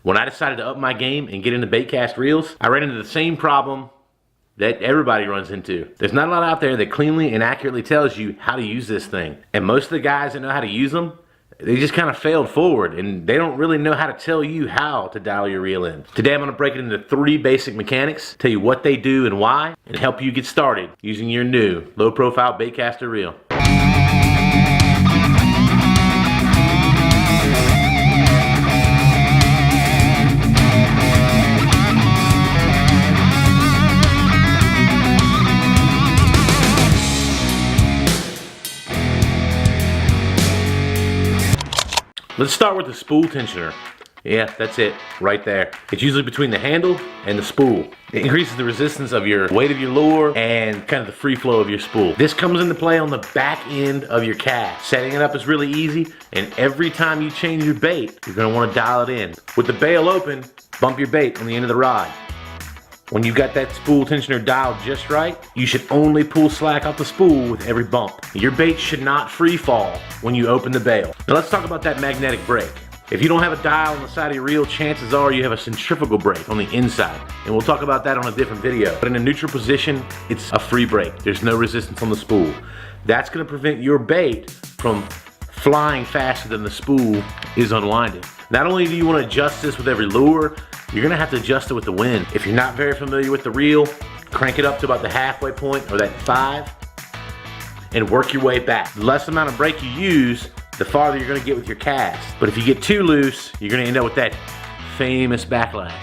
When I decided to up my game and get into baitcast reels, I ran into the same problem that everybody runs into. There's not a lot out there that cleanly and accurately tells you how to use this thing. And most of the guys that know how to use them, they just kind of failed forward and they don't really know how to tell you how to dial your reel in. Today I'm going to break it into 3 basic mechanics, tell you what they do and why, and help you get started using your new low profile baitcaster reel. Let's start with the spool tensioner. Yeah, that's it, right there. It's usually between the handle and the spool. It increases the resistance of your weight of your lure and kind of the free flow of your spool. This comes into play on the back end of your cast. Setting it up is really easy, and every time you change your bait, you're gonna wanna dial it in. With the bail open, bump your bait on the end of the rod. When you got that spool tensioner dialed just right, you should only pull slack off the spool with every bump. Your bait should not free fall when you open the bail. Now let's talk about that magnetic brake. If you don't have a dial on the side of your reel, chances are you have a centrifugal brake on the inside. And we'll talk about that on a different video. But in a neutral position, it's a free brake. There's no resistance on the spool. That's gonna prevent your bait from flying faster than the spool is unwinding. Not only do you wanna adjust this with every lure, you're gonna have to adjust it with the wind. If you're not very familiar with the reel, crank it up to about the halfway point or that 5 and work your way back. The less amount of brake you use, the farther you're gonna get with your cast. But if you get too loose, you're gonna end up with that famous backlash.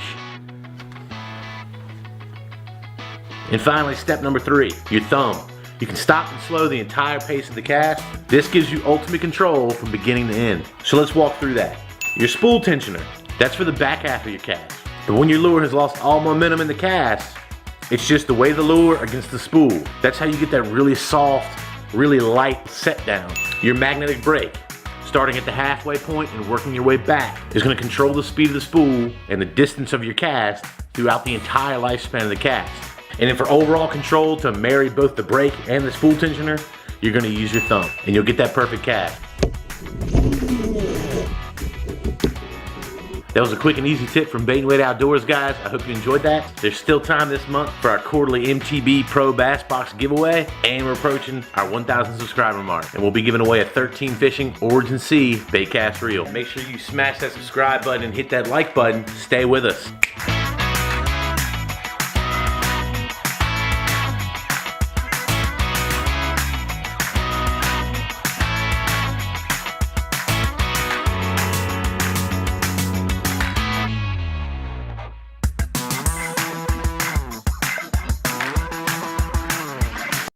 And finally, step number 3, your thumb. You can stop and slow the entire pace of the cast. This gives you ultimate control from beginning to end. So let's walk through that. Your spool tensioner, that's for the back half of your cast. But when your lure has lost all momentum in the cast, it's just the weight of the lure against the spool. That's how you get that really soft, really light set down. Your magnetic brake, starting at the halfway point and working your way back, is gonna control the speed of the spool and the distance of your cast throughout the entire lifespan of the cast. And then for overall control to marry both the brake and the spool tensioner, you're gonna use your thumb and you'll get that perfect cast. That was a quick and easy tip from Bait and Weight Outdoors, guys. I hope you enjoyed that. There's still time this month for our quarterly MTB Pro Bass Box giveaway, and we're approaching our 1,000 subscriber mark. And we'll be giving away a 13 Fishing Origin C Baitcast reel. Make sure you smash that subscribe button and hit that like button. Stay with us.